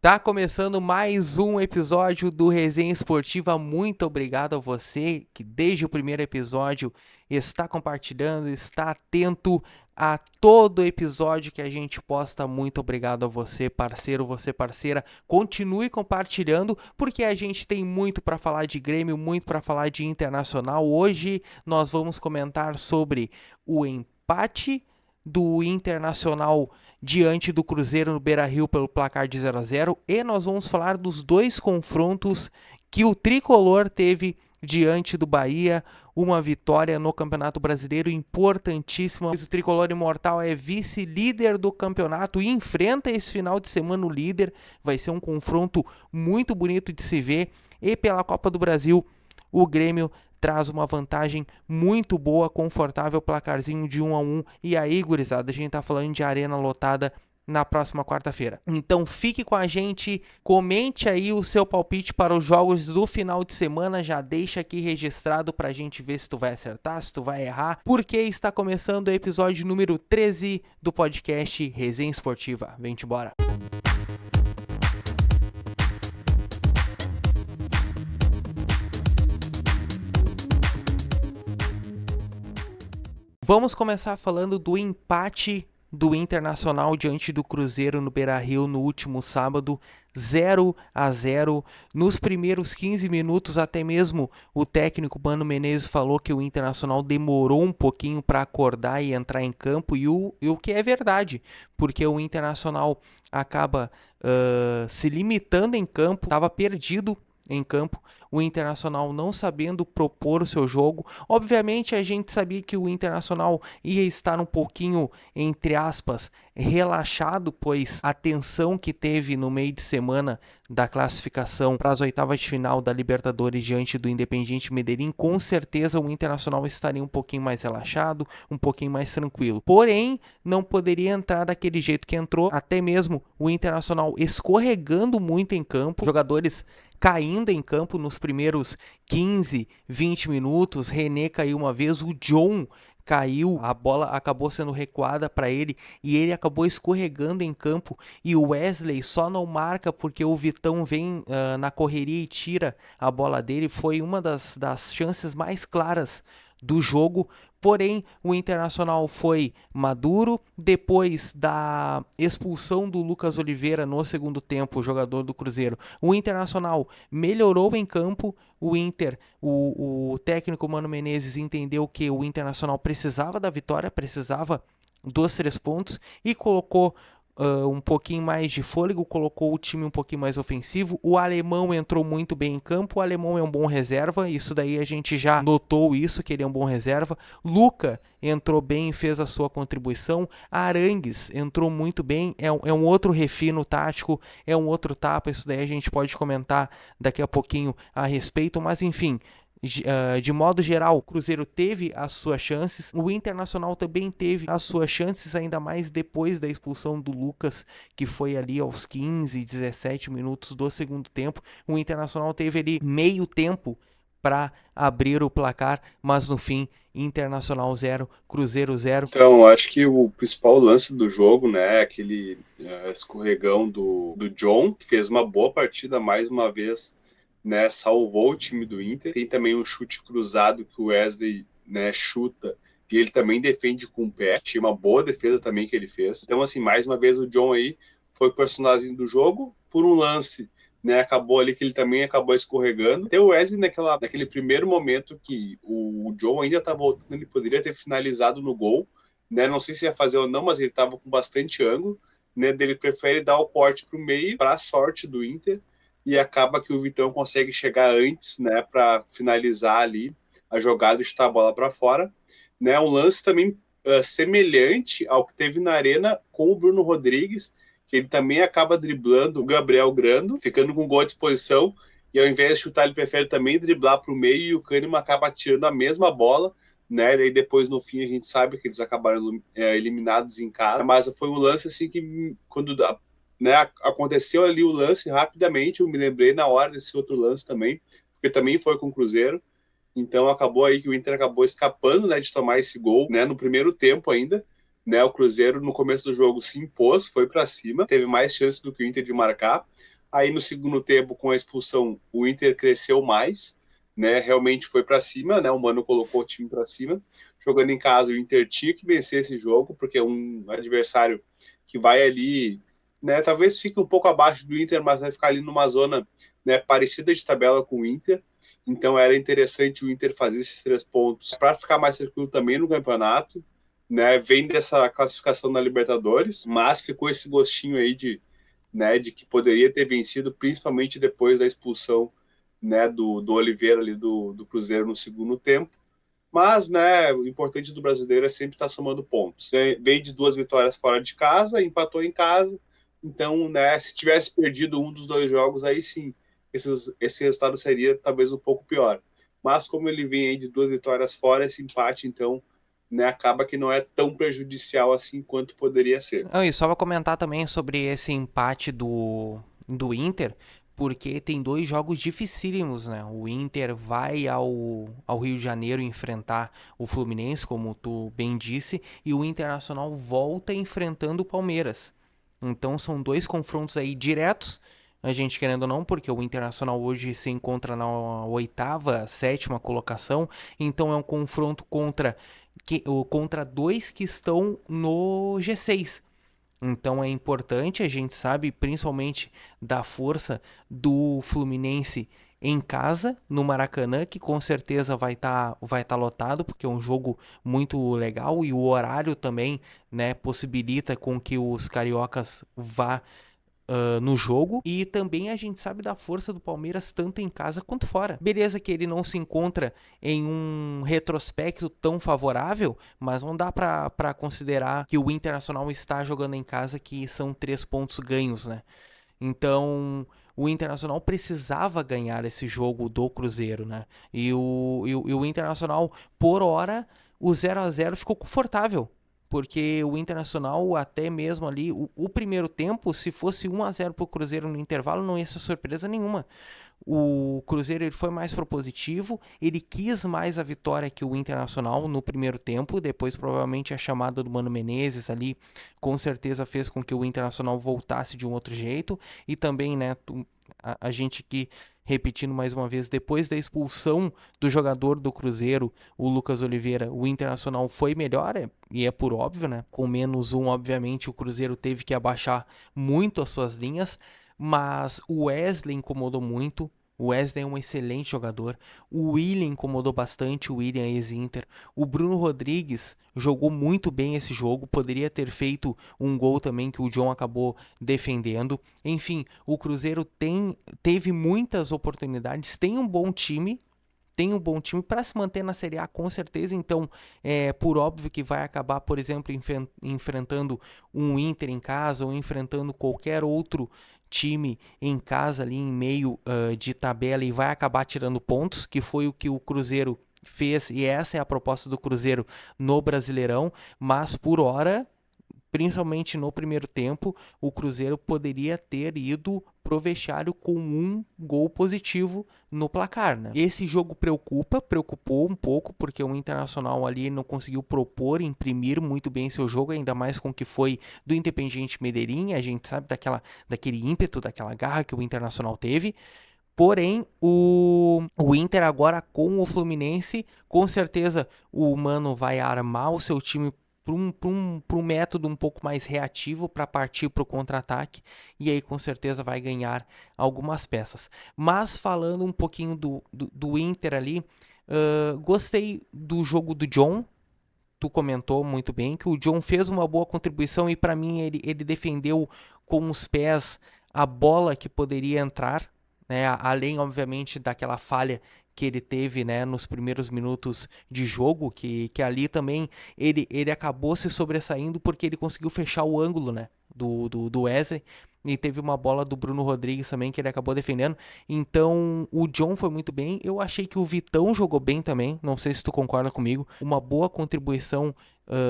Tá começando mais um episódio do Resenha Esportiva. Muito obrigado a você que desde o primeiro episódio está compartilhando, está atento a todo episódio que a gente posta. Muito obrigado a você, parceiro, você parceira. Continue compartilhando porque a gente tem muito para falar de Grêmio, muito para falar de Internacional. Hoje nós vamos comentar sobre o empate do Internacional diante do Cruzeiro no Beira-Rio pelo placar de 0-0, e nós vamos falar dos dois confrontos que o Tricolor teve diante do Bahia, uma vitória no Campeonato Brasileiro importantíssima. O Tricolor Imortal é vice-líder do campeonato e enfrenta esse final de semana o líder. Vai ser um confronto muito bonito de se ver. E pela Copa do Brasil, o Grêmio traz uma vantagem muito boa, confortável, placarzinho de 1-1. E aí, gurizada, a gente tá falando de arena lotada na próxima quarta-feira. Então fique com a gente, comente aí o seu palpite para os jogos do final de semana, já deixa aqui registrado pra gente ver se tu vai acertar, se tu vai errar, porque está começando o episódio número 13 do podcast Resenha Esportiva. Vem-te embora! Vamos começar falando do empate do Internacional diante do Cruzeiro no Beira-Rio no último sábado, 0-0. Nos primeiros 15 minutos, até mesmo o técnico Mano Menezes falou que o Internacional demorou um pouquinho para acordar e entrar em campo, e o que é verdade, porque o Internacional acaba se limitando em campo, estava perdido em campo, o Internacional não sabendo propor o seu jogo. Obviamente a gente sabia que o Internacional ia estar um pouquinho, entre aspas, relaxado, pois a tensão que teve no meio de semana da classificação para as oitavas de final da Libertadores diante do Independiente Medellín, com certeza o Internacional estaria um pouquinho mais relaxado, um pouquinho mais tranquilo. Porém, não poderia entrar daquele jeito que entrou, até mesmo o Internacional escorregando muito em campo, jogadores caindo em campo nos primeiros 15, 20 minutos. René caiu uma vez, o John caiu, a bola acabou sendo recuada para ele e ele acabou escorregando em campo, e o Wesley só não marca porque o Vitão vem na correria e tira a bola dele. Foi uma das chances mais claras do jogo, porém o Internacional foi maduro. Depois da expulsão do Lucas Oliveira no segundo tempo, o jogador do Cruzeiro, o Internacional melhorou em campo. O técnico Mano Menezes entendeu que o Internacional precisava da vitória, precisava dos 3 pontos, e colocou um pouquinho mais de fôlego, colocou o time um pouquinho mais ofensivo. O alemão entrou muito bem em campo. O alemão é um bom reserva, isso daí a gente já notou isso, que ele é um bom reserva. Luca entrou bem e fez a sua contribuição. Arangues entrou muito bem, é um outro refino tático, é um outro tapa. Isso daí a gente pode comentar daqui a pouquinho a respeito, mas enfim, de modo geral, o Cruzeiro teve as suas chances, o Internacional também teve as suas chances, ainda mais depois da expulsão do Lucas, que foi ali aos 15, 17 minutos do segundo tempo. O Internacional teve ali meio tempo para abrir o placar, mas no fim, Internacional 0, Cruzeiro 0. Então, acho que o principal lance do jogo, né, é aquele escorregão do John, que fez uma boa partida mais uma vez, né, salvou o time do Inter. Tem também um chute cruzado que o Wesley, né, chuta, e ele também defende com o pé. Tinha uma boa defesa também que ele fez. Então, assim, mais uma vez o John aí foi o personagem do jogo por um lance, né, acabou ali que ele também acabou escorregando. Até o Wesley naquele primeiro momento que o John ainda tá voltando, ele poderia ter finalizado no gol, né, não sei se ia fazer ou não, mas ele tava com bastante ângulo, né, ele prefere dar o corte pro meio, para a sorte do Inter, e acaba que o Vitão consegue chegar antes, né, para finalizar ali a jogada e chutar a bola para fora, né, um lance também semelhante ao que teve na Arena com o Bruno Rodrigues, que ele também acaba driblando o Gabriel Grando, ficando com gol à disposição, e ao invés de chutar, ele prefere também driblar para o meio, e o Kahneman acaba tirando a mesma bola, né, e depois no fim a gente sabe que eles acabaram eliminados em casa, mas foi um lance assim que quando, né, aconteceu ali o lance rapidamente, eu me lembrei na hora desse outro lance também, porque também foi com o Cruzeiro, então acabou aí que o Inter acabou escapando, né, de tomar esse gol, né, no primeiro tempo ainda, né, o Cruzeiro no começo do jogo se impôs, foi para cima, teve mais chances do que o Inter de marcar, Aí no segundo tempo, com a expulsão, o Inter cresceu mais, né? Realmente foi para cima, né? O Mano colocou o time para cima. Jogando em casa, o Inter tinha que vencer esse jogo, porque é um adversário que vai ali, né? Talvez fique um pouco abaixo do Inter, mas vai ficar ali numa zona, né, parecida de tabela com o Inter. Então era interessante o Inter fazer esses 3 pontos para ficar mais tranquilo também no campeonato, né? Vem dessa classificação na Libertadores, mas ficou esse gostinho aí de, né, de que poderia ter vencido, principalmente depois da expulsão, né, do Oliveira ali do Cruzeiro no segundo tempo. Mas, né, o importante do brasileiro é sempre estar somando pontos. Veio de 2 vitórias fora de casa, empatou em casa. Então, né, se tivesse perdido um dos 2 jogos, aí sim, esse resultado seria talvez um pouco pior. Mas como ele vem aí de 2 vitórias fora, esse empate, então, né, acaba que não é tão prejudicial assim quanto poderia ser. Não, e só para comentar também sobre esse empate do Inter, porque tem 2 jogos dificílimos, né? O Inter vai ao Rio de Janeiro enfrentar o Fluminense, como tu bem disse, e o Internacional volta enfrentando o Palmeiras. Então são 2 confrontos aí diretos, a gente querendo ou não, porque o Internacional hoje se encontra na oitava, sétima colocação, então é um confronto contra 2 que estão no G6. Então é importante, a gente sabe principalmente da força do Fluminense em casa, no Maracanã, que com certeza vai tá lotado, porque é um jogo muito legal e o horário também, né, possibilita com que os cariocas vá no jogo. E também a gente sabe da força do Palmeiras tanto em casa quanto fora. Beleza que ele não se encontra em um retrospecto tão favorável, mas não dá para considerar que o Internacional está jogando em casa, que são 3 pontos ganhos, né? Então o Internacional precisava ganhar esse jogo do Cruzeiro, né? E o Internacional, por hora, o 0-0 ficou confortável. Porque o Internacional, até mesmo ali, o primeiro tempo, se fosse 1-0 para o Cruzeiro no intervalo, não ia ser surpresa nenhuma. O Cruzeiro ele foi mais propositivo, ele quis mais a vitória que o Internacional no primeiro tempo, depois provavelmente a chamada do Mano Menezes ali com certeza fez com que o Internacional voltasse de um outro jeito, e também, né, a gente aqui repetindo mais uma vez, depois da expulsão do jogador do Cruzeiro, o Lucas Oliveira, o Internacional foi melhor, e é por óbvio, né, com -1 obviamente o Cruzeiro teve que abaixar muito as suas linhas, mas o Wesley incomodou muito. O Wesley é um excelente jogador. O Willian incomodou bastante, o Willian ex-Inter. O Bruno Rodrigues jogou muito bem esse jogo. Poderia ter feito um gol também que o John acabou defendendo. Enfim, o Cruzeiro teve muitas oportunidades, tem um bom time para se manter na Série A com certeza, então é por óbvio que vai acabar, por exemplo, enfrentando um Inter em casa ou enfrentando qualquer outro time em casa ali em meio de tabela e vai acabar tirando pontos, que foi o que o Cruzeiro fez e essa é a proposta do Cruzeiro no Brasileirão, mas por hora principalmente no primeiro tempo, o Cruzeiro poderia ter ido pro vestiário com um gol positivo no placar, né? Esse jogo preocupou um pouco, porque o Internacional ali não conseguiu propor, imprimir muito bem seu jogo, ainda mais com o que foi do Independiente Medellín, a gente sabe daquele ímpeto, daquela garra que o Internacional teve. Porém, o Inter agora com o Fluminense, com certeza o Mano vai armar o seu time para um método um pouco mais reativo para partir para o contra-ataque e aí com certeza vai ganhar algumas peças. Mas falando um pouquinho do Inter ali, gostei do jogo do John. Tu comentou muito bem que o John fez uma boa contribuição e para mim ele defendeu com os pés a bola que poderia entrar, né? Além obviamente daquela falha que ele teve, né, nos primeiros minutos de jogo, que ali também ele acabou se sobressaindo porque ele conseguiu fechar o ângulo, né, do Wesley, e teve uma bola do Bruno Rodrigues também que ele acabou defendendo. Então o John foi muito bem. Eu achei que o Vitão jogou bem também. Não sei se tu concorda comigo. Uma boa contribuição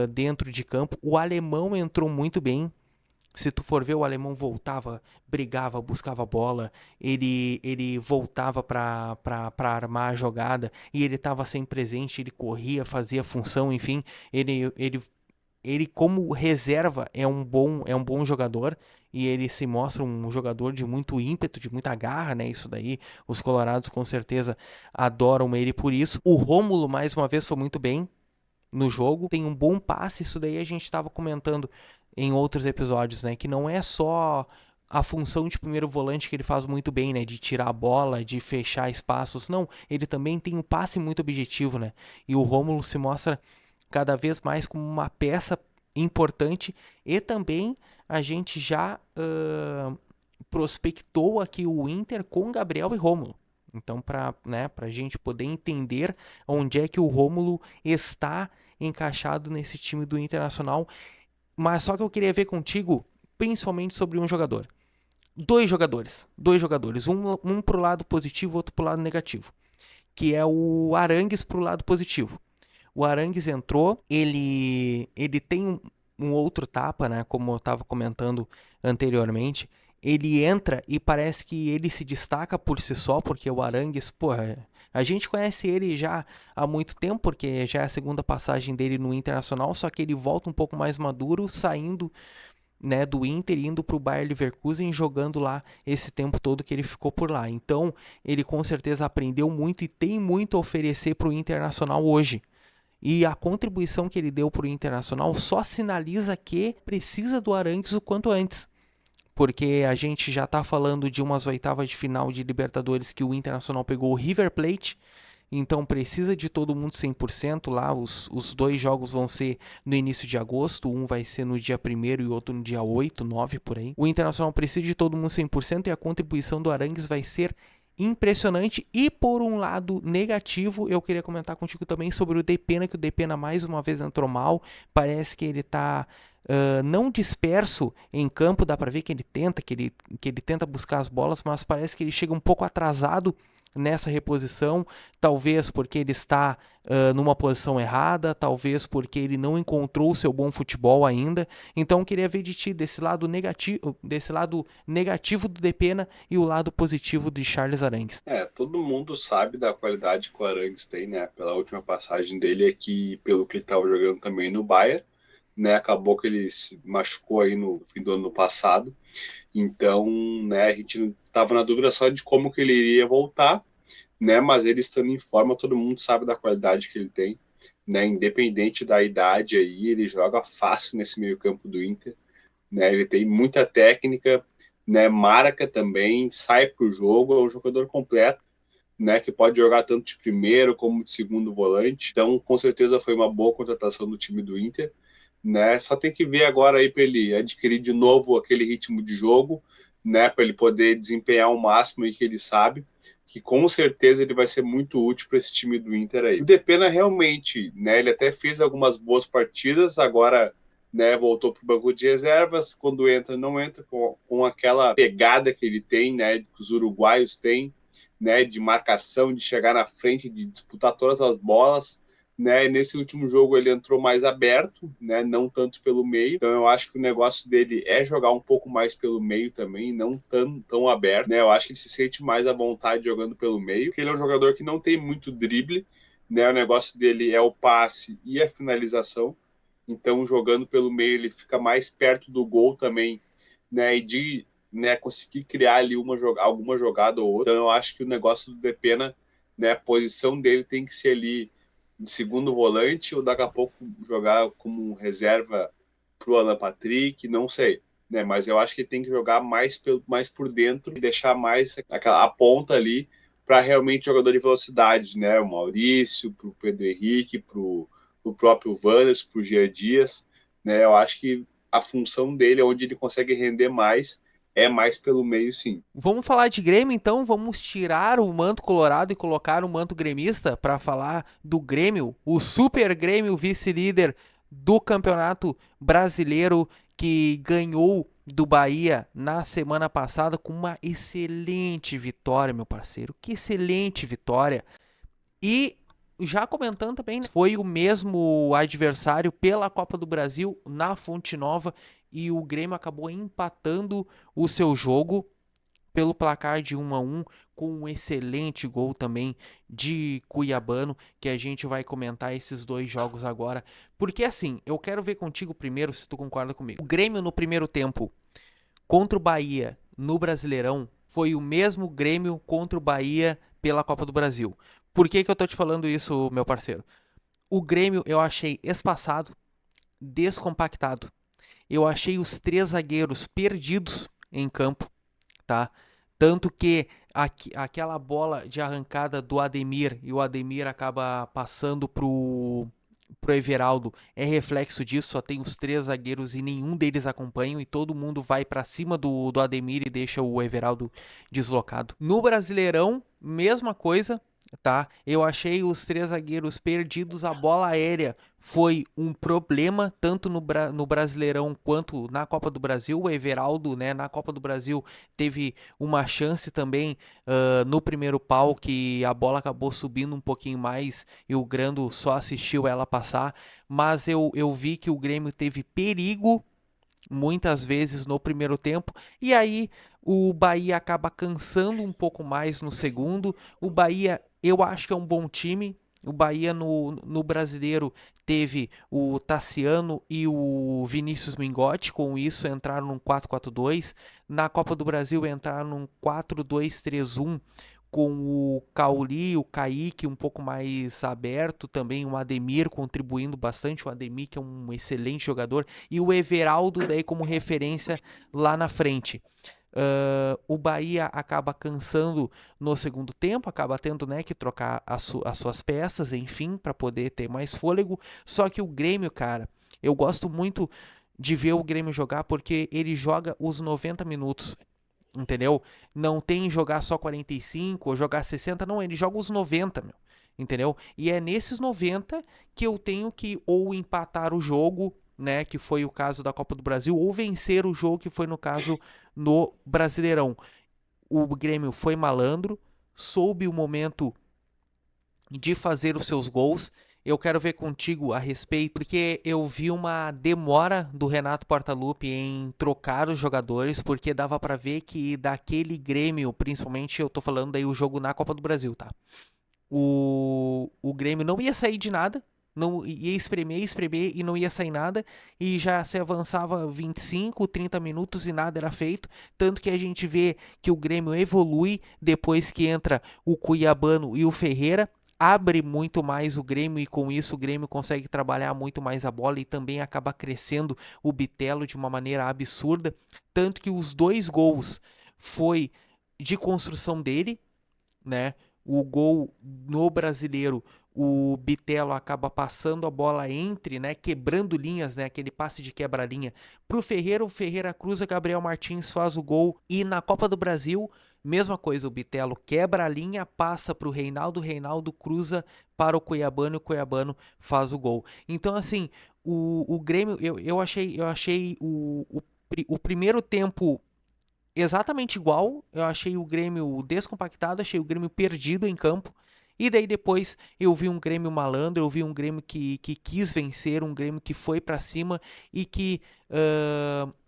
dentro de campo. O alemão entrou muito bem. Se tu for ver, o alemão voltava, brigava, buscava a bola, ele voltava para armar a jogada e ele estava sempre presente, ele corria, fazia função, enfim, ele ele como reserva é um bom jogador e ele se mostra um jogador de muito ímpeto, de muita garra, né? Isso daí, os colorados com certeza adoram ele por isso. O Rômulo, mais uma vez, foi muito bem no jogo, tem um bom passe, isso daí a gente estava comentando em outros episódios, né? Que não é só a função de primeiro volante que ele faz muito bem, né? De tirar a bola, de fechar espaços. Não, ele também tem um passe muito objetivo, né? E o Rômulo se mostra cada vez mais como uma peça importante e também a gente já prospectou aqui o Inter com Gabriel e Rômulo. Então, para a gente poder entender onde é que o Rômulo está encaixado nesse time do Internacional. Mas só que eu queria ver contigo, principalmente sobre um jogador. Dois jogadores. Um pro lado positivo, outro pro lado negativo. Que é o Arangues pro lado positivo. O Arangues entrou, ele tem um outro tapa, né? Como eu estava comentando anteriormente. Ele entra e parece que ele se destaca por si só, porque o Arangues, porra, a gente conhece ele já há muito tempo, porque já é a segunda passagem dele no Internacional, só que ele volta um pouco mais maduro, saindo, né, do Inter, indo para o Bayer Leverkusen, jogando lá esse tempo todo que ele ficou por lá. Então, ele com certeza aprendeu muito e tem muito a oferecer para o Internacional hoje. E a contribuição que ele deu para o Internacional só sinaliza que precisa do Arangues o quanto antes. Porque a gente já está falando de umas oitavas de final de Libertadores que o Internacional pegou o River Plate, então precisa de todo mundo 100% lá. Os dois jogos vão ser no início de agosto, um vai ser no dia 1º e outro no dia 8, 9 por aí. O Internacional precisa de todo mundo 100% e a contribuição do Arangues vai ser impressionante. E por um lado negativo, eu queria comentar contigo também sobre o Depena, que o Depena mais uma vez entrou mal. Parece que ele está não disperso em campo, dá para ver que ele tenta buscar as bolas, mas parece que ele chega um pouco atrasado nessa reposição, talvez porque ele está numa posição errada, talvez porque ele não encontrou o seu bom futebol ainda. Então queria ver de ti desse lado negativo do Depena e o lado positivo de Charles Arangues. Todo mundo sabe da qualidade que o Arangues tem, né? Pela última passagem dele aqui, pelo que ele estava jogando também no Bayern, né? Acabou que ele se machucou aí no fim do ano passado. Então, né, a gente não estava na dúvida só de como que ele iria voltar, né? Mas ele estando em forma, todo mundo sabe da qualidade que ele tem, né? Independente da idade aí, ele joga fácil nesse meio-campo do Inter, né? Ele tem muita técnica, né? Marca também, sai pro jogo, é um jogador completo, né? Que pode jogar tanto de primeiro como de segundo volante. Então, com certeza foi uma boa contratação do time do Inter, né? Só tem que ver agora aí para ele adquirir de novo aquele ritmo de jogo, né? Para ele poder desempenhar o máximo aí que ele sabe, que com certeza ele vai ser muito útil para esse time do Inter aí. O Depena realmente, né? Ele até fez algumas boas partidas, agora, né? Voltou para o banco de reservas. Quando entra, não entra com aquela pegada que ele tem, né? Que os uruguaios têm, né? De marcação, de chegar na frente, de disputar todas as bolas. Né, nesse último jogo ele entrou mais aberto, né, não tanto pelo meio, então eu acho que o negócio dele é jogar um pouco mais pelo meio também, não tão aberto, né, eu acho que ele se sente mais à vontade jogando pelo meio, porque ele é um jogador que não tem muito drible, né, o negócio dele é o passe e a finalização, então jogando pelo meio ele fica mais perto do gol também, né, e de, né, conseguir criar ali alguma jogada ou outra, então eu acho que o negócio do Depena, né, a posição dele tem que ser ali de segundo volante ou daqui a pouco jogar como reserva pro Alan Patrick, não sei, né? Mas eu acho que ele tem que jogar mais por dentro e deixar mais a ponta ali para realmente jogador de velocidade, né? O Maurício, pro Pedro Henrique, pro próprio Wanders, pro Gia Dias, né? Eu acho que a função dele, onde ele consegue render mais, é mais pelo meio, sim. Vamos falar de Grêmio, então. Vamos tirar o manto colorado e colocar o manto gremista para falar do Grêmio, o Super Grêmio, vice-líder do Campeonato Brasileiro, que ganhou do Bahia na semana passada com uma excelente vitória, meu parceiro. Que excelente vitória. E já comentando também, né, foi o mesmo adversário pela Copa do Brasil na Fonte Nova e o Grêmio acabou empatando o seu jogo pelo placar de 1-1, com um excelente gol também de Cuiabano, que a gente vai comentar esses dois jogos agora. Porque assim, eu quero ver contigo primeiro, se tu concorda comigo. O Grêmio no primeiro tempo contra o Bahia no Brasileirão foi o mesmo Grêmio contra o Bahia pela Copa do Brasil. Por que eu tô te falando isso, meu parceiro? O Grêmio eu achei espaçado, descompactado. Eu achei os três zagueiros perdidos em campo, tá? Tanto que aquela bola de arrancada do Ademir e o Ademir acaba passando pro Everaldo é reflexo disso. Só tem os três zagueiros e nenhum deles acompanham e todo mundo vai para cima do Ademir e deixa o Everaldo deslocado. No Brasileirão, mesma coisa, tá? Eu achei os três zagueiros perdidos, a bola aérea foi um problema tanto no Brasileirão quanto na Copa do Brasil. O Everaldo, né, na Copa do Brasil teve uma chance também no primeiro pau que a bola acabou subindo um pouquinho mais e o Grando só assistiu ela passar, mas eu vi que o Grêmio teve perigo muitas vezes no primeiro tempo, e aí o Bahia acaba cansando um pouco mais no segundo. O Bahia, eu acho que é um bom time. O Bahia no Brasileiro teve o Tassiano e o Vinícius Mingotti, com isso entraram num 4-4-2. Na Copa do Brasil entraram num 4-2-3-1, com o Cauli, o Kaique um pouco mais aberto, também o Ademir contribuindo bastante, o Ademir que é um excelente jogador, e o Everaldo daí como referência lá na frente. O Bahia acaba cansando no segundo tempo, acaba tendo, né, que trocar as suas peças, enfim, para poder ter mais fôlego. Só que o Grêmio, cara, eu gosto muito de ver o Grêmio jogar porque ele joga os 90 minutos. Entendeu? Não tem jogar só 45 ou jogar 60, não, ele joga os 90, meu. Entendeu? E é nesses 90 que eu tenho que ou empatar o jogo, né, que foi o caso da Copa do Brasil, ou vencer o jogo, que foi no caso no Brasileirão. O Grêmio foi malandro, soube o momento de fazer os seus gols. Eu quero ver contigo a respeito, porque eu vi uma demora do Renato Portaluppi em trocar os jogadores, porque dava para ver que daquele Grêmio, principalmente eu tô falando daí o jogo na Copa do Brasil, tá? O Grêmio não ia sair de nada, não ia espremer e não ia sair nada, e já se avançava 25, 30 minutos e nada era feito, tanto que a gente vê que o Grêmio evolui depois que entra o Cuiabano e o Ferreira, abre muito mais o Grêmio e com isso o Grêmio consegue trabalhar muito mais a bola e também acaba crescendo o Bitelo de uma maneira absurda, tanto que os dois gols foi de construção dele, né? O gol no Brasileiro, o Bitelo acaba passando a bola entre, né, quebrando linhas, né, aquele passe de quebra-linha para o Ferreira cruza, Gabriel Martins faz o gol. E na Copa do Brasil, mesma coisa, o Bitelo quebra a linha, passa para o Reinaldo, Reinaldo cruza para o Cuiabano e o Cuiabano faz o gol. Então, assim, o Grêmio, eu achei o primeiro tempo exatamente igual. Eu achei o Grêmio descompactado, achei o Grêmio perdido em campo. E daí depois eu vi um Grêmio malandro, eu vi um Grêmio que quis vencer, um Grêmio que foi para cima e que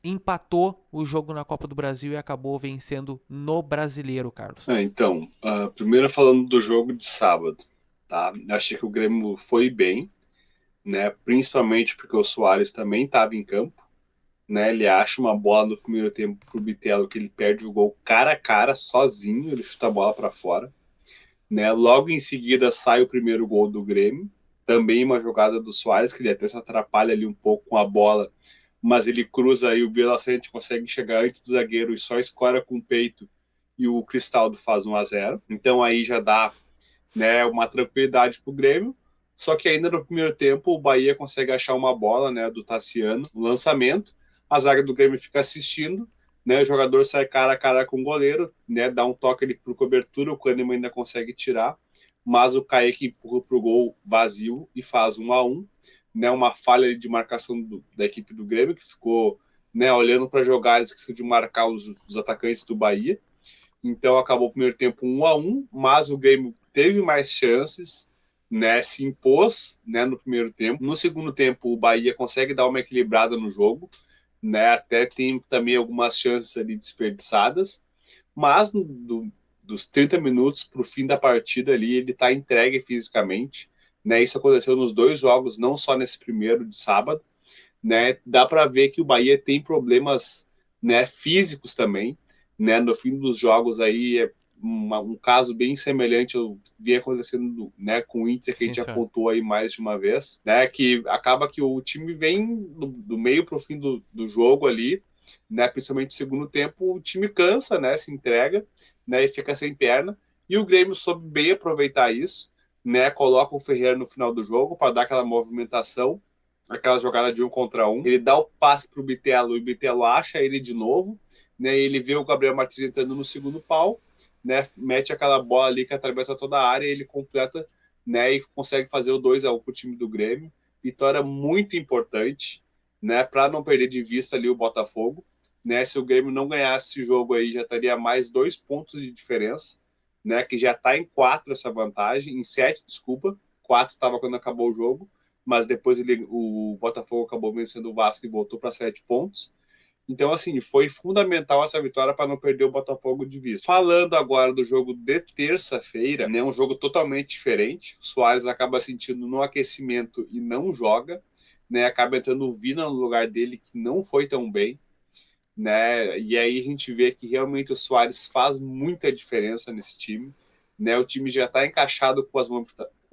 empatou o jogo na Copa do Brasil e acabou vencendo no Brasileiro, Carlos. Então, primeiro falando do jogo de sábado, tá? Achei que o Grêmio foi bem, né? Principalmente porque o Soares também estava em campo, né? Ele acha uma bola no primeiro tempo pro Bitelo que ele perde o gol cara a cara sozinho, ele chuta a bola para fora, né? Logo em seguida sai o primeiro gol do Grêmio, também uma jogada do Soares que ele até se atrapalha ali um pouco com a bola, mas ele cruza e o Vila Sante consegue chegar antes do zagueiro e só escora com o peito e o Cristaldo faz 1-0. Então aí já dá, né, uma tranquilidade pro Grêmio. Só que ainda no primeiro tempo o Bahia consegue achar uma bola, né, do Tassiano, um lançamento, a zaga do Grêmio fica assistindo, né, o jogador sai cara a cara com o goleiro, né, dá um toque ali pro cobertura, o Kahneman ainda consegue tirar, mas o Kaique empurra pro gol vazio e faz 1-1, né, uma falha de marcação da equipe do Grêmio, que ficou, né, olhando para jogar, esqueceu de marcar os atacantes do Bahia. Então acabou o primeiro tempo 1-1, mas o Grêmio teve mais chances, né, se impôs, né, no primeiro tempo. No segundo tempo o Bahia consegue dar uma equilibrada no jogo, né, até tem também algumas chances ali desperdiçadas, mas dos 30 minutos para o fim da partida ali, ele está entregue fisicamente, né? Isso aconteceu nos dois jogos, não só nesse primeiro de sábado, né? Dá para ver que o Bahia tem problemas, né, físicos também, né? No fim dos jogos aí é um caso bem semelhante ao que vinha acontecendo, né, com o Inter, que a Sim, gente já senhor. pontuou aí mais de uma vez, né? Que acaba que o time vem do meio para o fim do jogo ali, né? Principalmente no segundo tempo, o time cansa, né? Se entrega, né? E fica sem perna. E o Grêmio soube bem aproveitar isso, né? Coloca o Ferreira no final do jogo para dar aquela movimentação, aquela jogada de 1 contra 1. Ele dá o passe pro Bitelo e o Bitelo acha ele de novo, né? Ele vê o Gabriel Martins entrando no segundo pau, né? Mete aquela bola ali que atravessa toda a área, e ele completa, né? E consegue fazer o 2-1 pro time do Grêmio. Vitória muito importante, né? Para não perder de vista ali o Botafogo, né? Se o Grêmio não ganhasse esse jogo aí, já teria mais 2 pontos de diferença, né? Que já está em 4 essa vantagem, em 7, desculpa. 4 estava quando acabou o jogo, mas depois o Botafogo acabou vencendo o Vasco e voltou para 7 pontos. Então, assim, foi fundamental essa vitória para não perder o Botafogo de vista. Falando agora do jogo de terça-feira, né, um jogo totalmente diferente. O Soares acaba sentindo no aquecimento e não joga, né? Acaba entrando o Vina no lugar dele, que não foi tão bem, né? E aí a gente vê que realmente o Soares faz muita diferença nesse time, né? O time já está encaixado com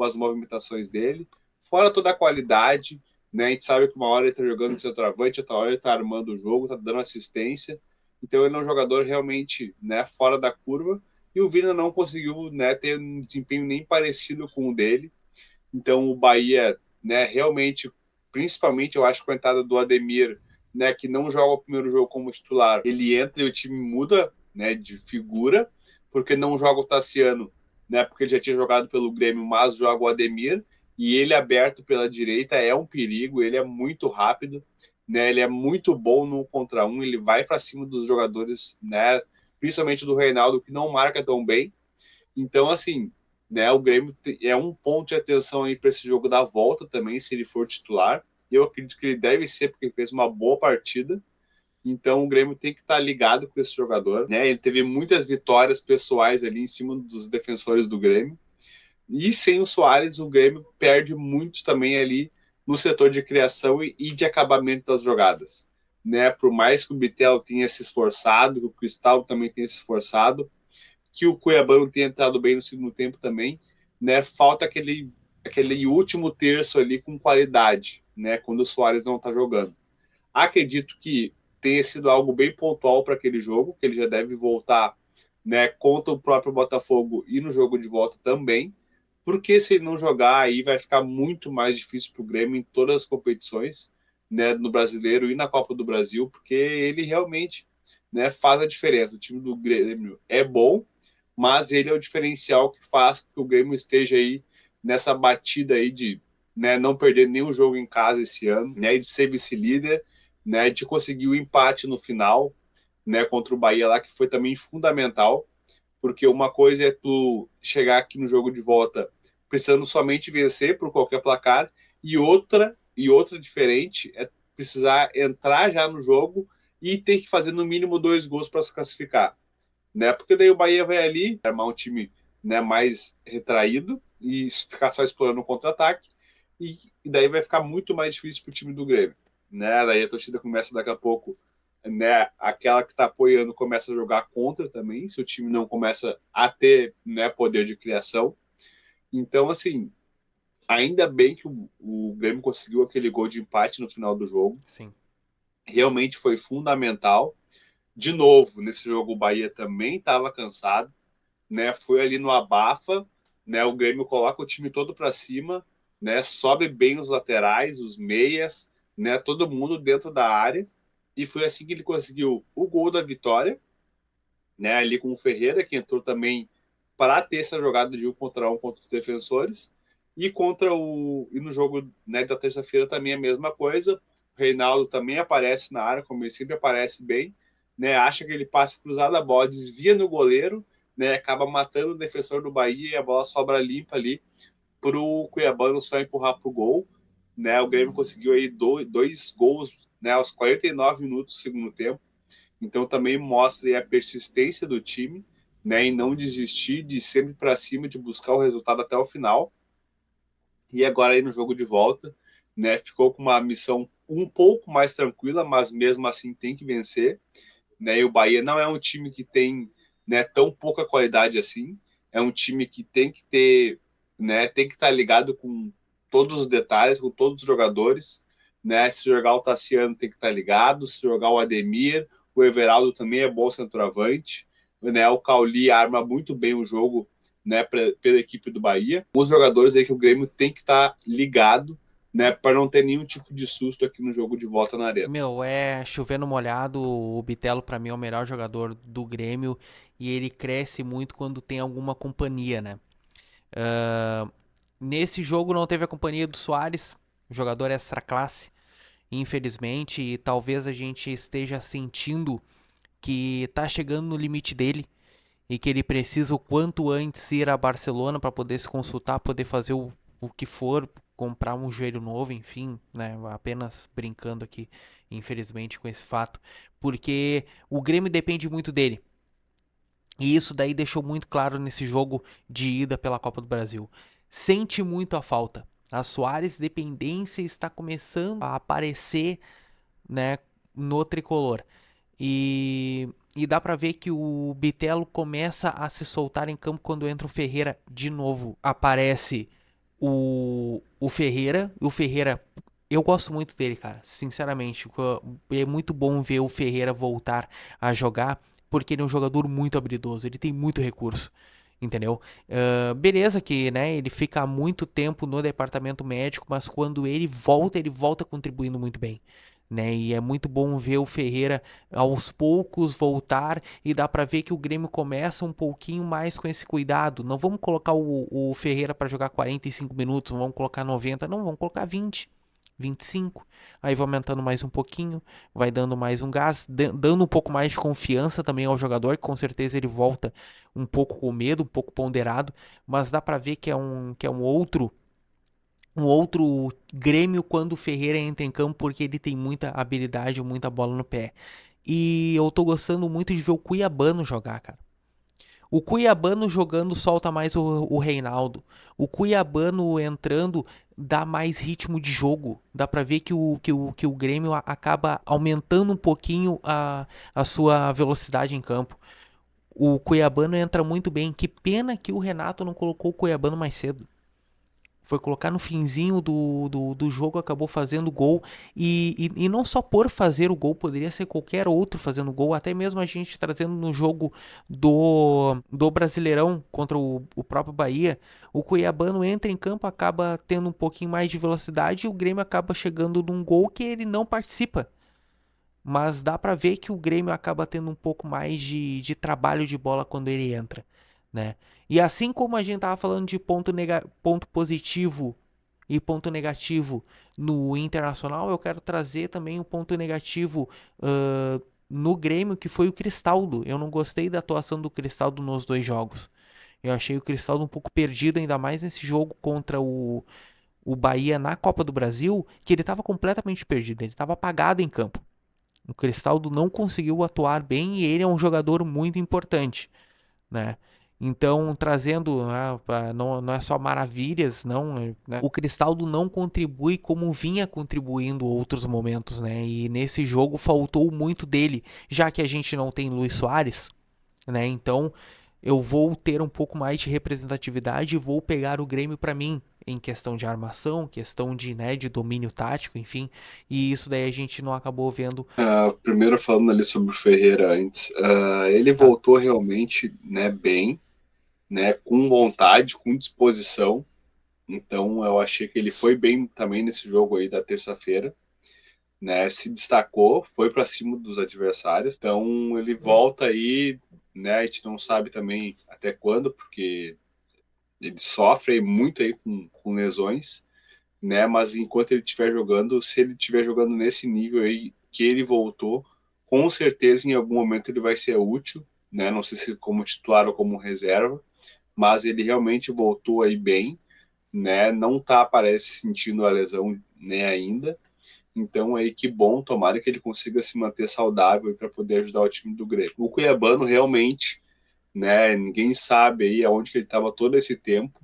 as movimentações dele, fora toda a qualidade, né? A gente sabe que uma hora ele está jogando de centroavante, outra hora ele está armando o jogo, está dando assistência. Então ele é um jogador realmente, né, fora da curva. E o Vina não conseguiu, né, ter um desempenho nem parecido com o dele. Então o Bahia, né, realmente, principalmente eu acho que a entrada do Ademir, né, que não joga o primeiro jogo como titular, ele entra e o time muda, né, de figura, porque não joga o Tassiano, né, porque ele já tinha jogado pelo Grêmio, mas joga o Ademir, e ele aberto pela direita é um perigo, ele é muito rápido, né, ele é muito bom no 1 contra 1, ele vai para cima dos jogadores, né, principalmente do Reinaldo, que não marca tão bem. Então, assim, né, o Grêmio é um ponto de atenção aí para esse jogo da volta também, se ele for titular. Eu acredito que ele deve ser, porque ele fez uma boa partida. Então, o Grêmio tem que estar ligado com esse jogador, né? Ele teve muitas vitórias pessoais ali em cima dos defensores do Grêmio. E sem o Soares, o Grêmio perde muito também ali no setor de criação e de acabamento das jogadas, né? Por mais que o Bitelo tenha se esforçado, que o Cristal também tenha se esforçado, que o Cuiabá não tenha entrado bem no segundo tempo também, né? Falta aquele último terço ali com qualidade, né? Quando o Soares não está jogando. Acredito que tenha sido algo bem pontual para aquele jogo, que ele já deve voltar, né, contra o próprio Botafogo e no jogo de volta também, porque se ele não jogar aí vai ficar muito mais difícil para o Grêmio em todas as competições, né, no Brasileiro e na Copa do Brasil, porque ele realmente, né, faz a diferença. O time do Grêmio é bom, mas ele é o diferencial que faz com que o Grêmio esteja aí nessa batida aí de, né, não perder nenhum jogo em casa esse ano, né, e de ser vice-líder, né, de conseguir o empate no final, né, contra o Bahia lá, que foi também fundamental, porque uma coisa é tu chegar aqui no jogo de volta precisando somente vencer por qualquer placar, e outra diferente é precisar entrar já no jogo e ter que fazer no mínimo 2 gols para se classificar, né? Porque daí o Bahia vai ali armar um time, né, mais retraído e ficar só explorando o contra-ataque, e daí vai ficar muito mais difícil para o time do Grêmio, né? Daí a torcida começa daqui a pouco, né? Aquela que está apoiando começa a jogar contra também, se o time não começa a ter, né, poder de criação. Então, assim, ainda bem que o Grêmio conseguiu aquele gol de empate no final do jogo, Sim. realmente foi fundamental. De novo, nesse jogo o Bahia também estava cansado, né? Foi ali no abafa, né? O Grêmio coloca o time todo para cima, né? Sobe bem os laterais, os meias, né? Todo mundo dentro da área, e foi assim que ele conseguiu o gol da vitória, né? Ali com o Ferreira, que entrou também para ter essa jogada de 1 contra 1 contra os defensores, e no jogo, né, da terça-feira também a mesma coisa. O Reinaldo também aparece na área, como ele sempre aparece bem, né? Acha que ele passa cruzado a bola, desvia no goleiro, né? Acaba matando o defensor do Bahia, e a bola sobra limpa ali para o Cuiabano só empurrar para o gol, né? O Grêmio conseguiu aí dois gols, né, aos 49 minutos do segundo tempo. Então também mostra aí a persistência do time, né, em não desistir, de ir sempre para cima, de buscar o resultado até o final. E agora aí no jogo de volta, né, ficou com uma missão um pouco mais tranquila, mas mesmo assim tem que vencer, né? E o Bahia não é um time que tem, né, tão pouca qualidade assim. É um time que tem que ter, né, tem que estar ligado com todos os detalhes, com todos os jogadores, né? Se jogar o Tassiano tem que estar ligado, se jogar o Ademir, o Everaldo também é bom centroavante, né? O Cauli arma muito bem o jogo, né, pela equipe do Bahia. Os jogadores aí que o Grêmio tem que estar ligado, né, para não ter nenhum tipo de susto aqui no jogo de volta na arena. Meu, é chovendo molhado, o Bitelo pra mim é o melhor jogador do Grêmio e ele cresce muito quando tem alguma companhia, né? Nesse jogo não teve a companhia do Soares, jogador extra classe, infelizmente, e talvez a gente esteja sentindo que tá chegando no limite dele e que ele precisa o quanto antes ir a Barcelona para poder se consultar, poder fazer o que for, comprar um joelho novo, enfim, né? Apenas brincando aqui, infelizmente, com esse fato, porque o Grêmio depende muito dele. E isso daí deixou muito claro nesse jogo de ida pela Copa do Brasil. Sente muito a falta. A Soares dependência está começando a aparecer, né, no tricolor. E dá pra ver que o Bitelo começa a se soltar em campo quando entra o Ferreira de novo. Aparece o Ferreira. O Ferreira, eu gosto muito dele, cara. Sinceramente, é muito bom ver o Ferreira voltar a jogar, porque ele é um jogador muito habilidoso. Ele tem muito recurso. Entendeu? Beleza que, né, ele fica muito tempo no departamento médico, mas quando ele volta contribuindo muito bem, né? E é muito bom ver o Ferreira aos poucos voltar e dá para ver que o Grêmio começa um pouquinho mais com esse cuidado. Não vamos colocar o Ferreira para jogar 45 minutos, não vamos colocar 90, não, vamos colocar 20. 25, aí vai aumentando mais um pouquinho, vai dando mais um gás, dando um pouco mais de confiança também ao jogador, que com certeza ele volta um pouco com medo, um pouco ponderado, mas dá para ver que é um outro Grêmio quando o Ferreira entra em campo, porque ele tem muita habilidade, muita bola no pé. E eu tô gostando muito de ver o Cuiabano jogar, cara. O Cuiabano jogando solta mais o Reinaldo. O Cuiabano entrando dá mais ritmo de jogo. Dá pra ver que o Grêmio acaba aumentando um pouquinho a sua velocidade em campo. O Cuiabano entra muito bem. Que pena que o Renato não colocou o Cuiabano mais cedo. Foi colocar no finzinho do jogo, acabou fazendo gol. E não só por fazer o gol, poderia ser qualquer outro fazendo gol. Até mesmo a gente trazendo no jogo do Brasileirão contra o próprio Bahia. O Cuiabano entra em campo, acaba tendo um pouquinho mais de velocidade e o Grêmio acaba chegando num gol que ele não participa. Mas dá pra ver que o Grêmio acaba tendo um pouco mais de trabalho de bola quando ele entra, né? E assim como a gente tava falando de ponto positivo e ponto negativo no Internacional, eu quero trazer também um ponto negativo no Grêmio, que foi o Cristaldo. Eu não gostei da atuação do Cristaldo nos dois jogos. Eu achei o Cristaldo um pouco perdido, ainda mais nesse jogo contra o Bahia na Copa do Brasil, que ele estava completamente perdido, ele estava apagado em campo. O Cristaldo não conseguiu atuar bem e ele é um jogador muito importante, né? Então, trazendo, né, não é só maravilhas, não, né? O Cristaldo não contribui como vinha contribuindo outros momentos, né? E nesse jogo faltou muito dele, já que a gente não tem Luis Soares, né? Então, eu vou ter um pouco mais de representatividade e vou pegar o Grêmio para mim em questão de armação, questão de, né, de domínio tático, enfim. E isso daí a gente não acabou vendo. Primeiro falando ali sobre o Ferreira antes, ele Tá. voltou realmente, né, bem, né, com vontade, com disposição. Então eu achei que ele foi bem também nesse jogo aí da terça-feira, né, se destacou, foi para cima dos adversários. Então ele volta aí, né, a gente não sabe também até quando, porque ele sofre muito aí com lesões, né, mas enquanto ele estiver jogando, se ele estiver jogando nesse nível aí que ele voltou, com certeza em algum momento ele vai ser útil, né, não sei se como titular ou como reserva, mas ele realmente voltou aí bem, né, não tá, parece, sentindo a lesão, né, ainda, Então aí que bom, tomara que ele consiga se manter saudável para poder ajudar o time do Grêmio. O Cuiabano realmente, né, ninguém sabe aí aonde que ele estava todo esse tempo,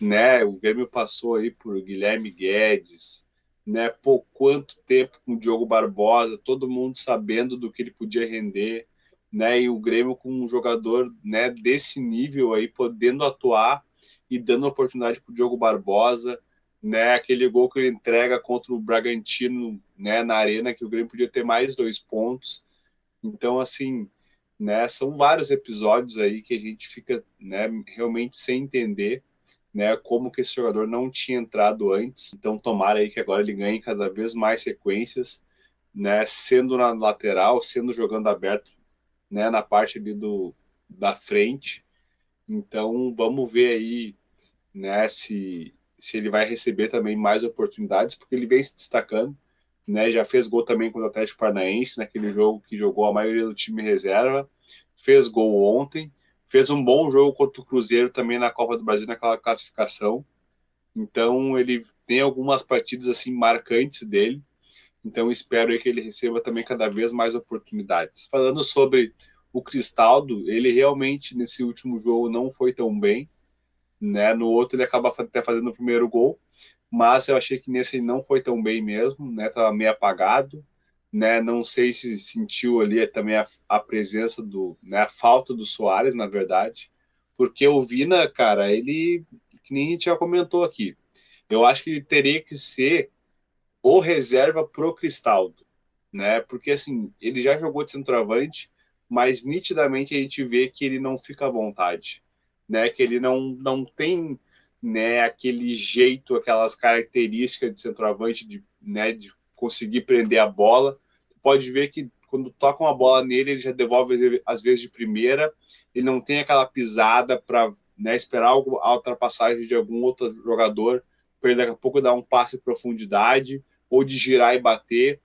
né? O Grêmio passou aí por Guilherme Guedes, né? Por quanto tempo com o Diogo Barbosa, todo mundo sabendo do que ele podia render, né? E o Grêmio com um jogador, né, desse nível aí podendo atuar e dando oportunidade para o Diogo Barbosa, né? Aquele gol que ele entrega contra o Bragantino, né, na arena, que o Grêmio podia ter mais 2 pontos. Então, assim, né, são vários episódios aí que a gente fica, né, realmente sem entender, né, como que esse jogador não tinha entrado antes. Então, tomara aí que agora ele ganhe cada vez mais sequências, né, sendo na lateral, sendo jogando aberto, né, na parte ali da frente. Então, vamos ver aí, né, se ele vai receber também mais oportunidades, porque ele vem se destacando, né, já fez gol também contra o Atlético Paranaense, naquele jogo que jogou a maioria do time reserva, fez gol ontem, fez um bom jogo contra o Cruzeiro também na Copa do Brasil, naquela classificação. Então ele tem algumas partidas assim marcantes dele, então espero aí que ele receba também cada vez mais oportunidades. Falando sobre o Cristaldo, ele realmente nesse último jogo não foi tão bem, né? No outro ele acaba até fazendo o primeiro gol, mas eu achei que nesse ele não foi tão bem mesmo, né? Tava meio apagado, né? Não sei se sentiu ali também a presença né? A falta do Soares, na verdade, porque o Vina, cara, ele, que nem a gente já comentou aqui, eu acho que ele teria que ser o reserva pro Cristaldo, né? Porque assim, ele já jogou de centroavante, mas nitidamente a gente vê que ele não fica à vontade, né? Que ele não tem, né, aquele jeito, aquelas características de centroavante né, de conseguir prender a bola. Pode ver que quando toca uma bola nele, ele já devolve às vezes de primeira, ele não tem aquela pisada para, né, esperar a ultrapassagem de algum outro jogador, para daqui a pouco dar um passe em profundidade ou de girar e bater.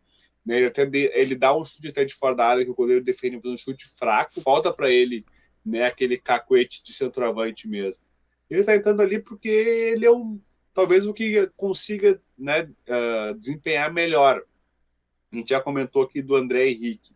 Né? Ele dá um chute até de fora da área que o goleiro defende um chute fraco. Falta para ele, né, aquele cacuete de centroavante mesmo. Ele está entrando ali porque ele é talvez o que consiga, né, desempenhar melhor. A gente já comentou aqui do André Henrique,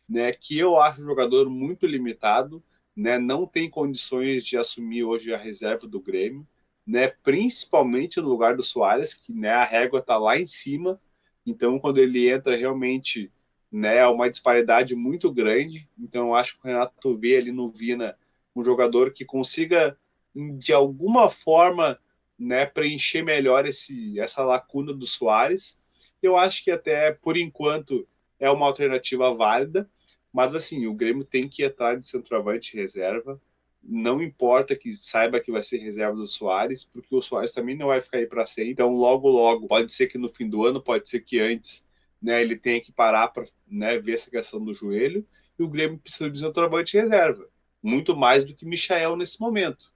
né, que eu acho um jogador muito limitado, né, não tem condições de assumir hoje a reserva do Grêmio, né, principalmente no lugar do Soares, que, né, a régua está lá em cima. Então quando ele entra realmente, né, é uma disparidade muito grande. Então eu acho que o Renato vê ali no Vina um jogador que consiga de alguma forma, né, preencher melhor essa lacuna do Soares. Eu acho que até por enquanto é uma alternativa válida, mas assim, o Grêmio tem que ir atrás de centroavante reserva. Não importa que saiba que vai ser reserva do Soares, porque o Soares também não vai ficar aí para sempre. Então, logo, logo, pode ser que no fim do ano, pode ser que antes, né, ele tenha que parar para, né, ver essa questão do joelho. E o Grêmio precisa de centroavante reserva, muito mais do que Michael nesse momento,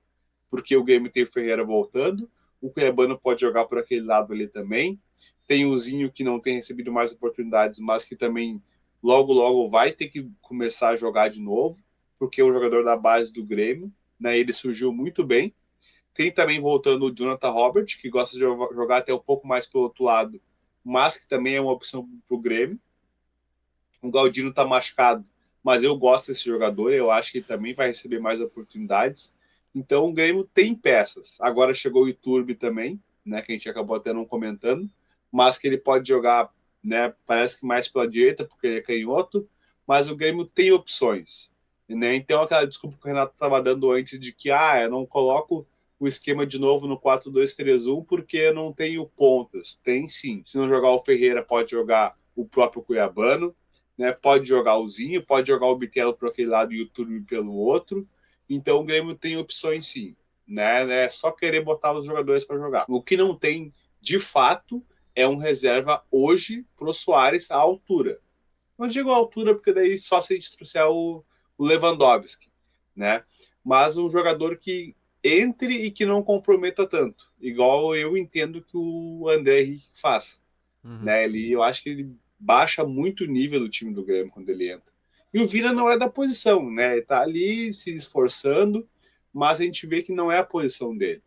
porque o Grêmio tem o Ferreira voltando, o Cuiabano pode jogar por aquele lado ali também. Tem o Zinho que não tem recebido mais oportunidades, mas que também logo, logo vai ter que começar a jogar de novo, porque é um jogador da base do Grêmio, né? Ele surgiu muito bem. Tem também voltando o Jonathan Robert, que gosta de jogar até um pouco mais pelo outro lado, mas que também é uma opção para o Grêmio. O Galdino está machucado, mas eu gosto desse jogador, eu acho que ele também vai receber mais oportunidades. Então o Grêmio tem peças. Agora chegou o Iturbe também, né, que a gente acabou até não comentando, mas que ele pode jogar, né, parece que mais pela direita, porque ele é canhoto, mas o Grêmio tem opções. Né? Então aquela desculpa que o Renato estava dando antes de que eu não coloco o esquema de novo no 4-2-3-1 porque eu não tenho pontas. Tem sim. Se não jogar o Ferreira, pode jogar o próprio Cuiabano, né? Pode jogar o Zinho, pode jogar o Bitelo por aquele lado e o Turbi pelo outro. Então o Grêmio tem opções sim, né? É só querer botar os jogadores para jogar. O que não tem, de fato, é um reserva hoje pro Soares à altura. Não digo à altura porque daí só se a gente trouxer o Lewandowski, né? Mas um jogador que entre e que não comprometa tanto, igual eu entendo que o André Henrique faz, Uhum. né? Eu acho que ele baixa muito o nível do time do Grêmio quando ele entra. E o Vina não é da posição, né? Ele tá ali se esforçando, mas a gente vê que não é a posição dele.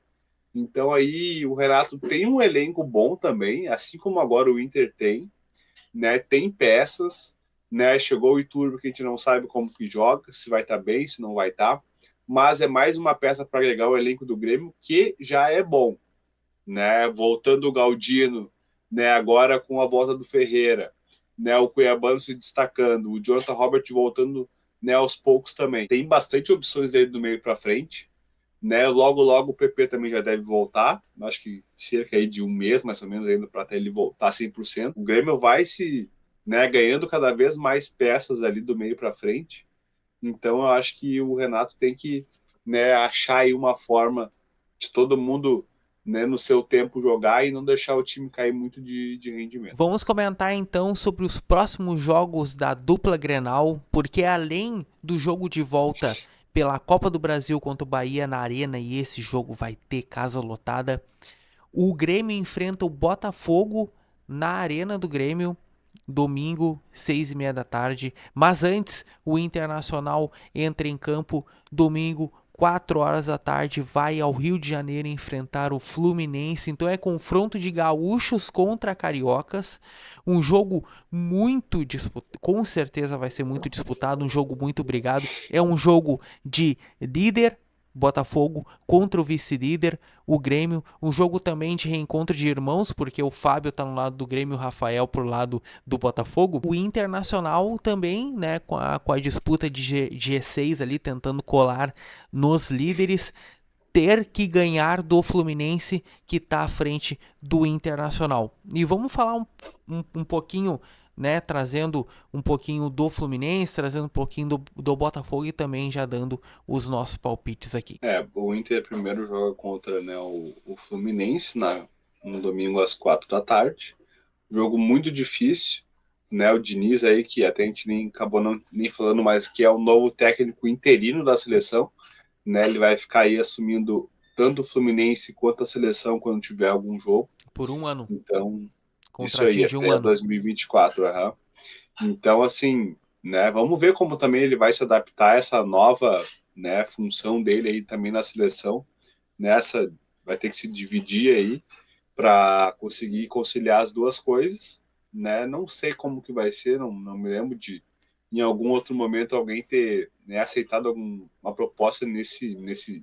Então aí o Renato tem um elenco bom também, assim como agora o Inter tem, né? Tem peças, né? Chegou o Iturbo que a gente não sabe como que joga, se vai estar bem, se não vai estar, mas é mais uma peça para agregar o elenco do Grêmio que já é bom, né? Voltando o Galdino, né? Agora com a volta do Ferreira, né? O Cuiabano se destacando, o Jonathan Robert voltando, né? Aos poucos também. Tem bastante opções dele do meio para frente, né? Logo, logo o PP também já deve voltar. Acho que cerca aí de um mês, mais ou menos, ainda para até ele voltar 100%. O Grêmio vai se, né, ganhando cada vez mais peças ali do meio para frente. Então eu acho que o Renato tem que, né, achar aí uma forma de todo mundo, né, no seu tempo jogar e não deixar o time cair muito de rendimento. Vamos comentar então sobre os próximos jogos da dupla Grenal, porque além do jogo de volta pela Copa do Brasil contra o Bahia na Arena, e esse jogo vai ter casa lotada, o Grêmio enfrenta o Botafogo na Arena do Grêmio, domingo, 6h30 da tarde. Mas antes, o Internacional entra em campo domingo, 4 horas da tarde, vai ao Rio de Janeiro enfrentar o Fluminense. Então é confronto de gaúchos contra cariocas. Um jogo muito disputado, com certeza vai ser muito disputado, um jogo muito brigado. É um jogo de líder, Botafogo contra o vice-líder, o Grêmio. Um jogo também de reencontro de irmãos, porque o Fábio tá no lado do Grêmio, o Rafael pro lado do Botafogo. O Internacional também, né, com a disputa de G6 ali, tentando colar nos líderes, ter que ganhar do Fluminense, que está à frente do Internacional. E vamos falar um pouquinho, né, trazendo um pouquinho do Fluminense, trazendo um pouquinho do Botafogo e também já dando os nossos palpites aqui. O Inter primeiro joga contra, né, o Fluminense no domingo às 4 da tarde. Jogo muito difícil, né? O Diniz aí, que até a gente nem acabou nem falando, mas que é o novo técnico interino da seleção, né? Ele vai ficar aí assumindo tanto o Fluminense quanto a seleção quando tiver algum jogo. Por um ano. Então, isso aí, Contratinho de um até ano. 2024. Uhum. Então, assim, né? Vamos ver como também ele vai se adaptar a essa nova, né, função dele aí também na seleção. Nessa, vai ter que se dividir aí para conseguir conciliar as duas coisas, né? Não sei como que vai ser, não me lembro de em algum outro momento alguém ter, né, aceitado uma proposta nesse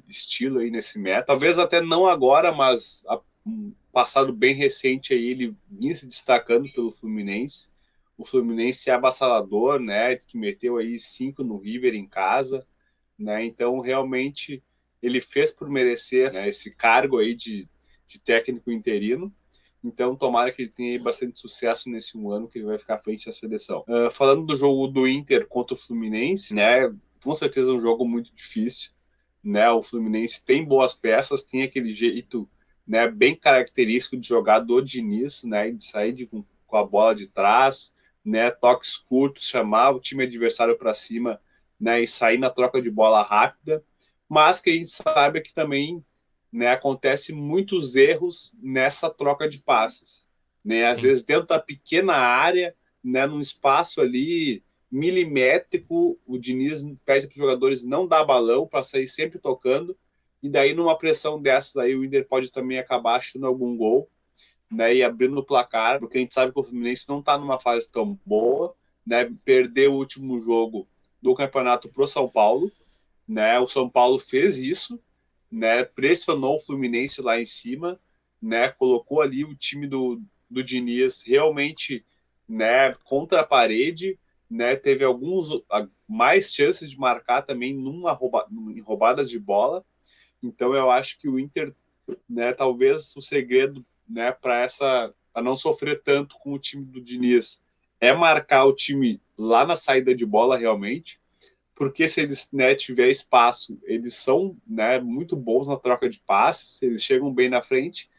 estilo aí, nesse método. Talvez até não agora, mas um passado bem recente aí ele vinha se destacando pelo Fluminense. O Fluminense é avassalador, né? Que meteu aí 5 no River em casa, né? Então realmente ele fez por merecer, né, esse cargo aí de técnico interino. Então, tomara que ele tenha bastante sucesso nesse um ano que ele vai ficar à frente da seleção. Falando do jogo do Inter contra o Fluminense, né? Com certeza é um jogo muito difícil, né? O Fluminense tem boas peças, tem aquele jeito, né, bem característico de jogar do Diniz, né? De sair com a bola de trás, né? Toques curtos, chamar o time adversário para cima, né? E sair na troca de bola rápida. Mas que a gente sabe que também, né, acontece muitos erros nessa troca de passes, né? Às Sim. vezes dentro da pequena área, né, num espaço ali milimétrico, o Diniz pede para os jogadores não dar balão para sair sempre tocando, e daí numa pressão dessas aí o Inter pode também acabar achando algum gol, né, e abrindo o placar, porque a gente sabe que o Fluminense não está numa fase tão boa, né? Perdeu o último jogo do campeonato pro São Paulo, né? O São Paulo fez isso, né? Pressionou o Fluminense lá em cima, né? Colocou ali o time do Diniz realmente, né, contra a parede, né? Teve mais chances de marcar também em roubadas de bola. Então eu acho que o Inter, né, talvez o segredo, né, para não sofrer tanto com o time do Diniz é marcar o time lá na saída de bola realmente, porque se eles, né, tiver espaço, eles são, né, muito bons na troca de passes, eles chegam bem na frente.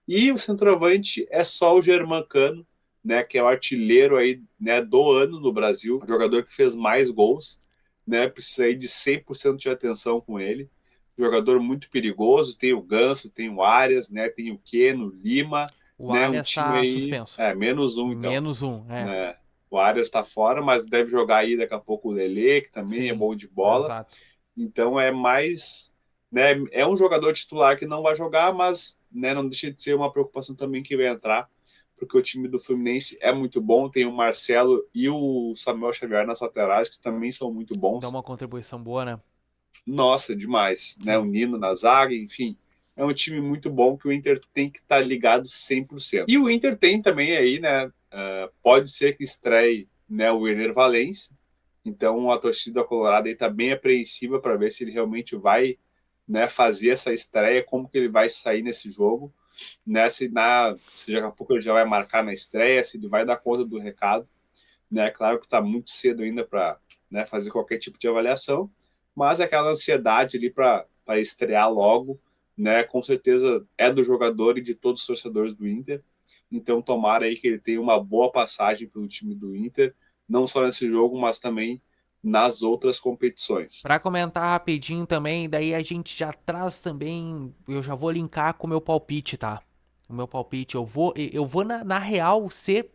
E o centroavante é só o Germancano, né, que é o artilheiro aí, né, do ano no Brasil, o jogador que fez mais gols, né, precisa aí de 100% de atenção com ele. Jogador muito perigoso, tem o Ganso, tem o Arias, né, tem o Keno, Lima, O né, um Arias time está aí, suspenso. menos um então, Menos um, é. né. O Arias está fora, mas deve jogar aí daqui a pouco o Lele, que também é Sim, bom de bola. exato. Então é mais, né, é um jogador titular que não vai jogar, mas, né, não deixa de ser uma preocupação também que vai entrar, porque o time do Fluminense é muito bom, tem o Marcelo e o Samuel Xavier nas laterais, que também são muito Dá bons. uma contribuição boa, né? Nossa, demais, né? O Sim. Nino na zaga, enfim. É um time muito bom que o Inter tem que estar ligado 100%. E o Inter tem também aí, né? Pode ser que estreie, né, o Ener Valencia. Então a torcida colorada aí está bem apreensiva para ver se ele realmente vai, né, fazer essa estreia, como que ele vai sair nesse jogo, né? Se daqui a pouco ele já vai marcar na estreia, se ele vai dar conta do recado, né? Claro que está muito cedo ainda para, né, fazer qualquer tipo de avaliação, mas aquela ansiedade ali para estrear logo, né? Com certeza é do jogador e de todos os torcedores do Inter. Então tomara aí que ele tenha uma boa passagem pelo time do Inter, não só nesse jogo, mas também nas outras competições. Para comentar rapidinho também, daí a gente já traz também, eu já vou linkar com o meu palpite, tá? O meu palpite, eu vou na real ser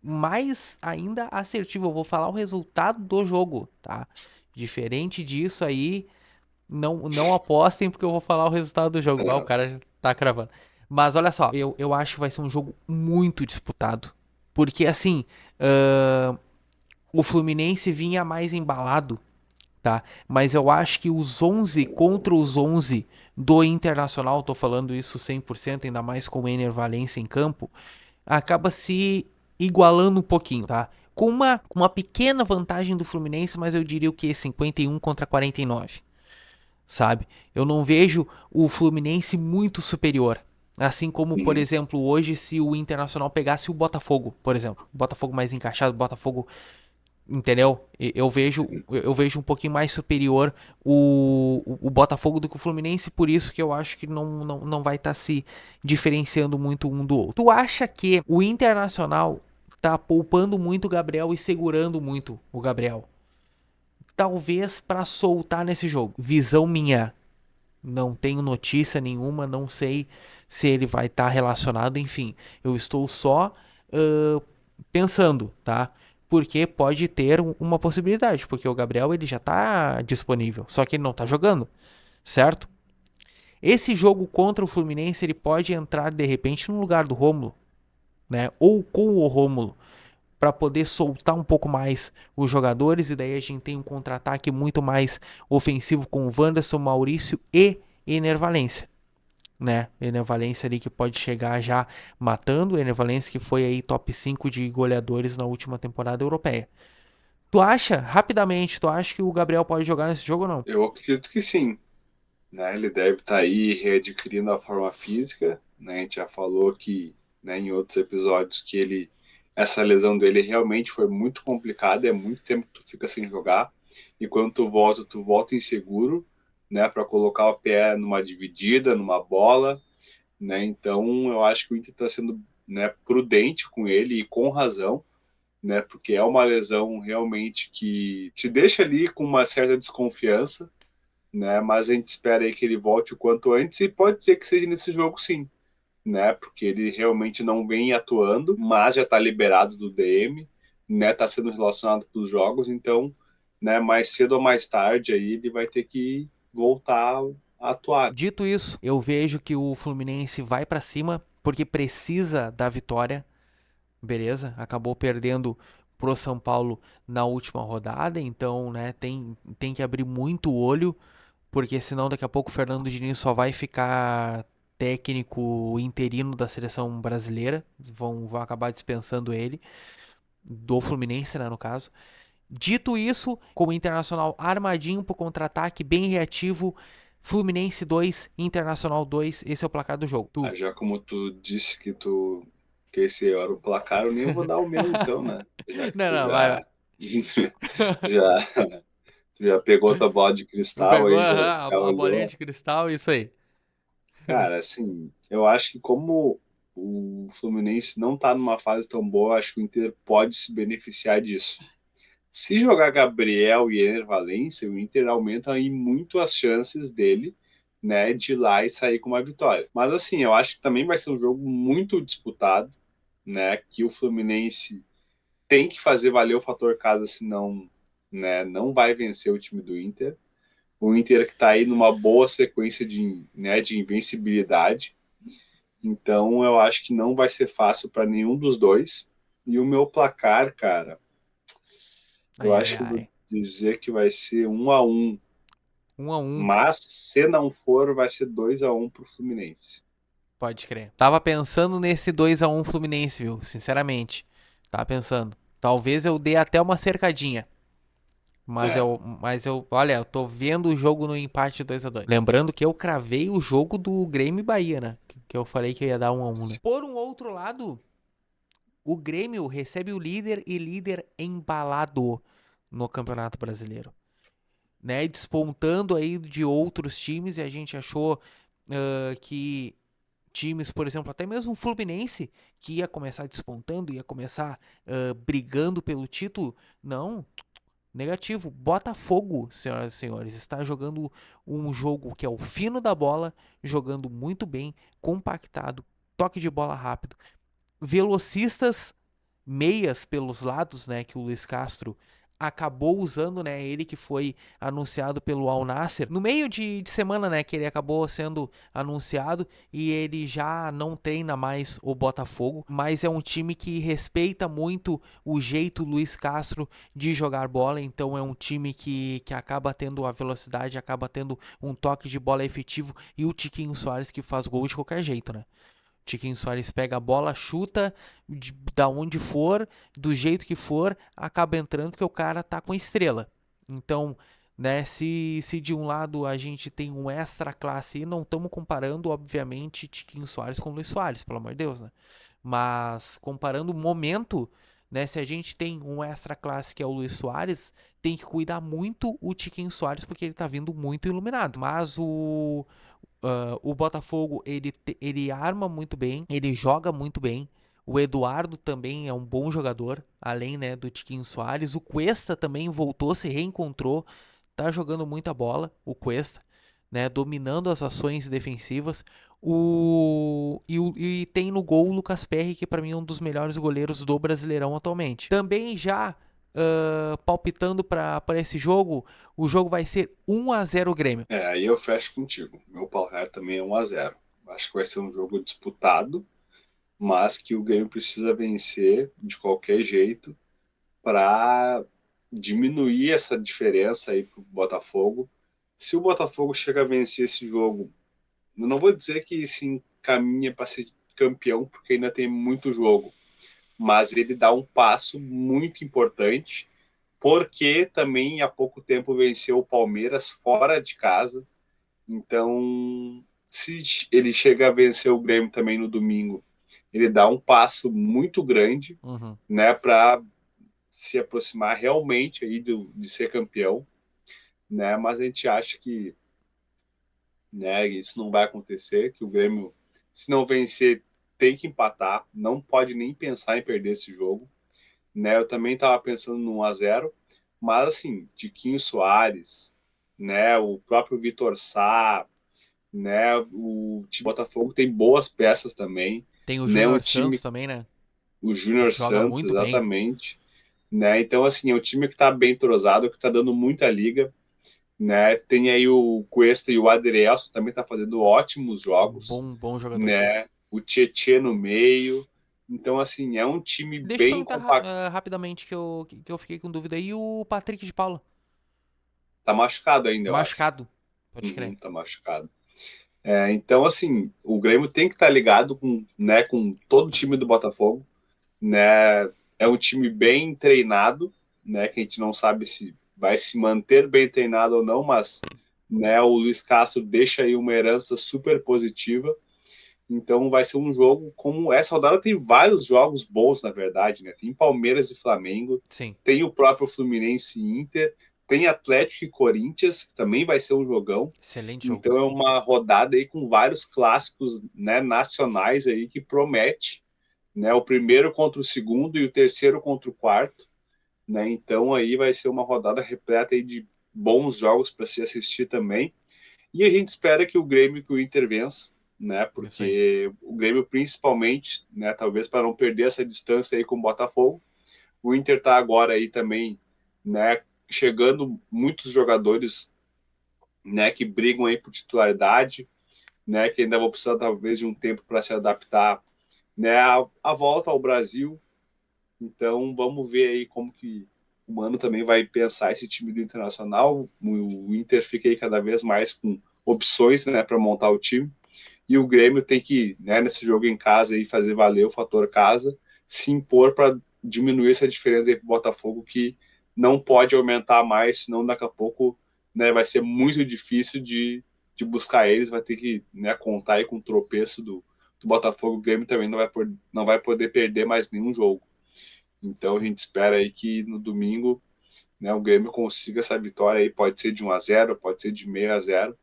mais ainda assertivo, eu vou falar o resultado do jogo, tá? Diferente disso aí, não apostem porque eu vou falar o resultado do jogo. O cara já tá cravando. Mas olha só, eu acho que vai ser um jogo muito disputado. Porque assim, o Fluminense vinha mais embalado, tá? Mas eu acho que os 11 contra os 11 do Internacional, tô falando isso 100%, ainda mais com o Ener Valencia em campo, acaba se igualando um pouquinho, tá? Com uma pequena vantagem do Fluminense, mas eu diria o que 51 contra 49, sabe? Eu não vejo o Fluminense muito superior. Assim como, por Uhum. exemplo, hoje, se o Internacional pegasse o Botafogo, por exemplo, o Botafogo mais encaixado, o Botafogo, entendeu? Eu vejo um pouquinho mais superior o Botafogo do que o Fluminense, por isso que eu acho que não vai estar se diferenciando muito um do outro. Tu acha que o Internacional tá poupando muito o Gabriel e segurando muito o Gabriel? Talvez para soltar nesse jogo. Visão minha. Não tenho notícia nenhuma, não sei se ele vai estar relacionado, enfim. Eu estou só uh, pensando, tá? Porque pode ter uma possibilidade, porque o Gabriel ele já está disponível, só que ele não está jogando, certo? Esse jogo contra o Fluminense ele pode entrar de repente no lugar do Rômulo, né? Ou com o Rômulo, para poder soltar um pouco mais os jogadores e daí a gente tem um contra-ataque muito mais ofensivo com o Wanderson, Maurício e Ener Valencia, né? Ener Valencia ali que pode chegar já matando, Ener Valencia que foi aí top 5 de goleadores na última temporada europeia. Tu acha, rapidamente, tu acha que o Gabriel pode jogar nesse jogo ou não? Eu acredito que sim, né? Ele deve estar aí readquirindo a forma física, né? A gente já falou que, né, em outros episódios que essa lesão dele realmente foi muito complicada, é muito tempo que tu fica sem jogar e quando tu volta inseguro, né, para colocar o pé numa dividida, numa bola, né? Então eu acho que o Inter está sendo, né, prudente com ele e com razão, né? Porque é uma lesão realmente que te deixa ali com uma certa desconfiança, né? Mas a gente espera aí que ele volte o quanto antes e pode ser que seja nesse jogo sim, né? Porque ele realmente não vem atuando, mas já está liberado do DM, né? Está sendo relacionado para os jogos, então, né? Mais cedo ou mais tarde aí ele vai ter que voltar a atuar. Dito isso, eu vejo que o Fluminense vai para cima porque precisa da vitória, beleza? Acabou perdendo pro São Paulo na última rodada, então, né, tem que abrir muito o olho, porque senão daqui a pouco o Fernando Diniz só vai ficar técnico interino da seleção brasileira, vão acabar dispensando ele, do Fluminense, né, no caso. Dito isso, com o Internacional armadinho pro contra-ataque, bem reativo, Fluminense 2, Internacional 2, esse é o placar do jogo. Tu. Ah, já como tu disse que esse era o placar, eu nem vou dar o meu então, né? Já que Não, tu não, vai, já vai. tu já tu já pegou tua bola de cristal Pegou aí, aham, já a bolinha olhou. de cristal, isso aí. Cara, assim, eu acho que como o Fluminense não tá numa fase tão boa, acho que o Inter pode se beneficiar disso. Se jogar Gabriel e Ener Valencia, o Inter aumenta aí muito as chances dele, né, de ir lá e sair com uma vitória. Mas assim, eu acho que também vai ser um jogo muito disputado, né, que o Fluminense tem que fazer valer o fator casa, senão, né, não vai vencer o time do Inter. O Inter que está aí numa boa sequência de, né, de invencibilidade. Então eu acho que não vai ser fácil para nenhum dos dois. E o meu placar, cara, eu Ai, acho ai, que eu vou ai. dizer que vai ser 1-1. 1-1. Mas se não for, vai ser 2-1 pro Fluminense. Pode crer. Tava pensando nesse 2-1 Fluminense, viu? Sinceramente. Tava pensando. Talvez eu dê até uma cercadinha. É, Olha, eu tô vendo o jogo no empate 2-2. Lembrando que eu cravei o jogo do Grêmio e Bahia, né? Que eu falei que ia dar 1-1, né? Por um outro lado, o Grêmio recebe o líder e líder embalado no Campeonato Brasileiro, né? Despontando aí de outros times e a gente achou que times, por exemplo, até mesmo o Fluminense, que ia começar despontando, ia começar brigando pelo título, não, negativo. Botafogo, senhoras e senhores, está jogando um jogo que é o fino da bola, jogando muito bem, compactado, toque de bola rápido, velocistas meias pelos lados, né, que o Luiz Castro acabou usando, né, ele que foi anunciado pelo Al Nassr no meio de semana, né, que ele acabou sendo anunciado e ele já não treina mais o Botafogo, mas é um time que respeita muito o jeito Luiz Castro de jogar bola, então é um time que acaba tendo a velocidade, acaba tendo um toque de bola efetivo e o Tiquinho Soares que faz gol de qualquer jeito, né? Tiquinho Soares pega a bola, chuta da onde for, do jeito que for, acaba entrando porque o cara tá com estrela. Então, né, se de um lado a gente tem um extra classe e não estamos comparando, obviamente, Tiquinho Soares com Luiz Soares, pelo amor de Deus, né? Mas comparando o momento, né, se a gente tem um extra classe que é o Luiz Soares, tem que cuidar muito o Tiquinho Soares porque ele tá vindo muito iluminado. Mas o Botafogo, ele arma muito bem, ele joga muito bem. O Eduardo também é um bom jogador, além, né, do Tiquinho Soares. O Cuesta também voltou, se reencontrou, tá jogando muita bola, o Cuesta, né, dominando as ações defensivas. E tem no gol o Lucas Perry, que para mim é um dos melhores goleiros do Brasileirão atualmente. Também já palpitando para esse jogo, o jogo vai ser 1-0 Grêmio. aí eu fecho contigo. Meu placar também é 1-0. Acho que vai ser um jogo disputado, mas que o Grêmio precisa vencer de qualquer jeito para diminuir essa diferença aí pro Botafogo. Se o Botafogo chega a vencer esse jogo, eu não vou dizer que se encaminha para ser campeão, porque ainda tem muito jogo, mas ele dá um passo muito importante, porque também há pouco tempo venceu o Palmeiras fora de casa. Então, se ele chega a vencer o Grêmio também no domingo, ele dá um passo muito grande, Uhum. né, para se aproximar realmente aí de ser campeão, né? Mas a gente acha que, né, isso não vai acontecer, que o Grêmio, se não vencer, tem que empatar, não pode nem pensar em perder esse jogo, né? Eu também estava pensando no 1-0, mas assim, Tiquinho Soares, né, o próprio Vitor Sá, né, o time Botafogo tem boas peças também, Tem o né, um Júnior Santos time, também, né? o Júnior Joga Santos, muito bem. exatamente, né? Então assim, é um time que está bem entrosado, que está dando muita liga, né? Tem aí o Cuesta e o Adrielson também tá fazendo ótimos jogos, Bom, bom jogador. né? O Tietê no meio. Então, assim, é um time Deixa eu bem perguntar compacto. rapidamente que eu fiquei com dúvida. E o Patrick de Paula? Tá machucado ainda, eu acho. Machucado. Pode crer. Uhum, tá machucado. Então, assim, o Grêmio tem que estar ligado com, né, com todo o time do Botafogo, né? É um time bem treinado, né? Que a gente não sabe se vai se manter bem treinado ou não, mas, né? O Luiz Castro deixa aí uma herança super positiva. Então vai ser um jogo como essa rodada tem vários jogos bons, na verdade, né? Tem Palmeiras e Flamengo, Sim. tem o próprio Fluminense e Inter, tem Atlético e Corinthians, que também vai ser um jogão. Excelente jogo. Então é uma rodada aí com vários clássicos, né, nacionais aí que promete, né? O primeiro contra o segundo e o terceiro contra o quarto, né? Então aí vai ser uma rodada repleta aí de bons jogos para se assistir também. E a gente espera que o Grêmio e que o Inter vença, né? Isso aí. Porque o Grêmio, principalmente, né? Talvez para não perder essa distância aí com o Botafogo. O Inter está agora aí também, né? Chegando muitos jogadores, né? Que brigam aí por titularidade, né, que ainda vão precisar talvez de um tempo para se adaptar, né, a volta ao Brasil. Então vamos ver aí como que o Mano também vai pensar esse time do Internacional. O Inter fica aí cada vez mais com opções, né, para montar o time. E o Grêmio tem que, né, nesse jogo em casa aí, fazer valer o fator casa, se impor para diminuir essa diferença aí para o Botafogo, que não pode aumentar mais, senão daqui a pouco, né, vai ser muito difícil de buscar eles, vai ter que, né, contar aí com o tropeço do Botafogo. O Grêmio também não vai poder perder mais nenhum jogo. Então a Sim. gente espera aí que no domingo, né, o Grêmio consiga essa vitória aí, pode ser de 1-0, pode ser de meio a 0.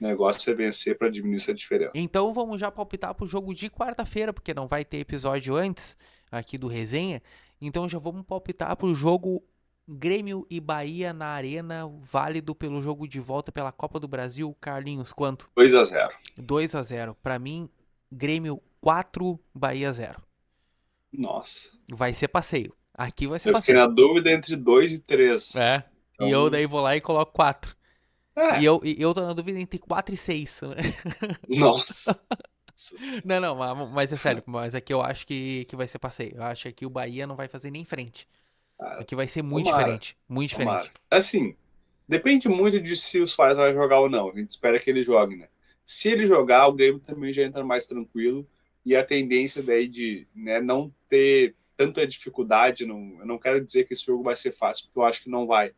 O negócio é vencer para diminuir essa diferença. Então vamos já palpitar pro jogo de quarta-feira, porque não vai ter episódio antes aqui do Resenha. Então já vamos palpitar pro jogo Grêmio e Bahia na Arena, válido pelo jogo de volta pela Copa do Brasil. Carlinhos, quanto? 2-0. 2-0. Para mim, Grêmio 4, Bahia 0. Nossa. Vai ser passeio. Aqui vai ser Eu fiquei passeio. na dúvida entre 2 e 3. É. E eu Então, daí vou lá e coloco 4. E é. eu tô na dúvida entre 4 e 6. Nossa. Não, mas é sério, mas aqui eu acho que vai ser passeio. Eu acho que aqui o Bahia não vai fazer nem frente. Cara, Aqui vai ser muito tomara. diferente, muito Tomara. diferente. Assim, depende muito de se o Suárez vai jogar ou não. A gente espera que ele jogue, né? Se ele jogar, o Grêmio também já entra mais tranquilo. E a tendência daí de, né, não ter tanta dificuldade, não, eu não quero dizer que esse jogo vai ser fácil, porque eu acho que não vai,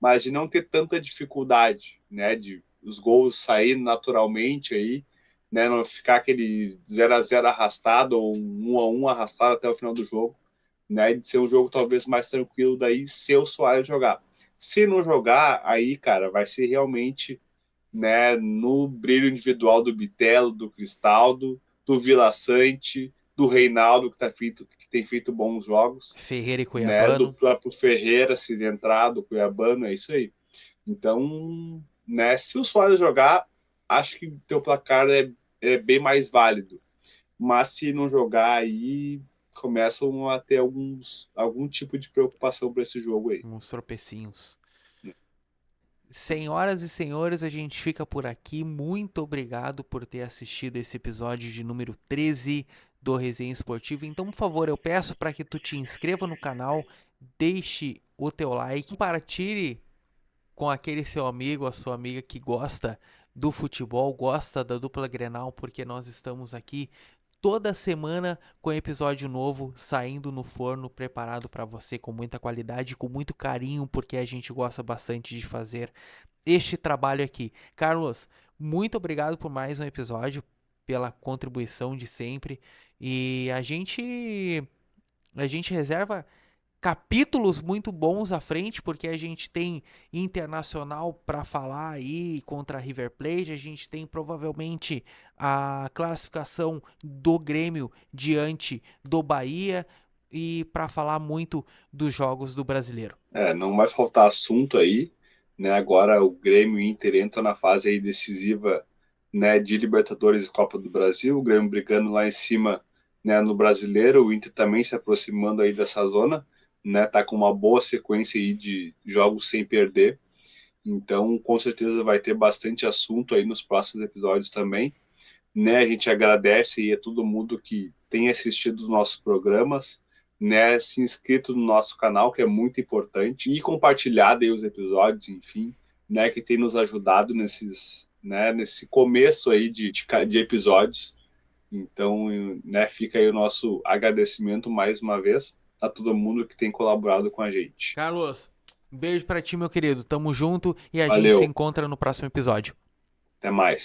mas de não ter tanta dificuldade, né, de os gols saírem naturalmente aí, né, não ficar aquele 0-0 arrastado ou 1-1 arrastado até o final do jogo, né, de ser um jogo talvez mais tranquilo daí se o Suárez jogar. Se não jogar, aí, cara, vai ser realmente, né, no brilho individual do Bitelo, do Cristaldo, do Vila Sante, do Reinaldo, que tem feito bons jogos, Ferreira e né, do Cuiabano. próprio Ferreira, se ele entrar, do Cuiabano, é isso aí. Então, né, se o Soares jogar, acho que o teu placar é bem mais válido. Mas se não jogar aí, começam a ter algum tipo de preocupação para esse jogo aí. Uns tropecinhos. Senhoras e senhores, a gente fica por aqui. Muito obrigado por ter assistido esse episódio de número 13 do Resenha Esportivo. Então, por favor, eu peço para que tu te inscreva no canal, deixe o teu like, compartilhe com aquele seu amigo, a sua amiga que gosta do futebol, gosta da dupla Grenal, porque nós estamos aqui toda semana com episódio novo saindo no forno, preparado para você com muita qualidade, com muito carinho, porque a gente gosta bastante de fazer este trabalho aqui. Carlos, muito obrigado por mais um episódio, pela contribuição de sempre. E a gente reserva capítulos muito bons à frente, porque a gente tem Internacional para falar aí contra a River Plate, a gente tem provavelmente a classificação do Grêmio diante do Bahia e para falar muito dos jogos do Brasileiro. Não vai faltar assunto aí, né? Agora o Grêmio e o Inter entram na fase aí decisiva, né, de Libertadores e Copa do Brasil, o Grêmio brigando lá em cima, né, no Brasileiro, o Inter também se aproximando aí dessa zona, né? Tá com uma boa sequência aí de jogos sem perder. Então, com certeza vai ter bastante assunto aí nos próximos episódios também, né? A gente agradece aí a todo mundo que tem assistido os nossos programas, né? Se inscrito no nosso canal, que é muito importante, e compartilhado aí os episódios, enfim, né? Que tem nos ajudado nesse começo aí de episódios. Então, né? Fica aí o nosso agradecimento mais uma vez a todo mundo que tem colaborado com a gente. Carlos, um beijo para ti, meu querido. Tamo junto e a gente se Valeu, encontra no próximo episódio. até mais.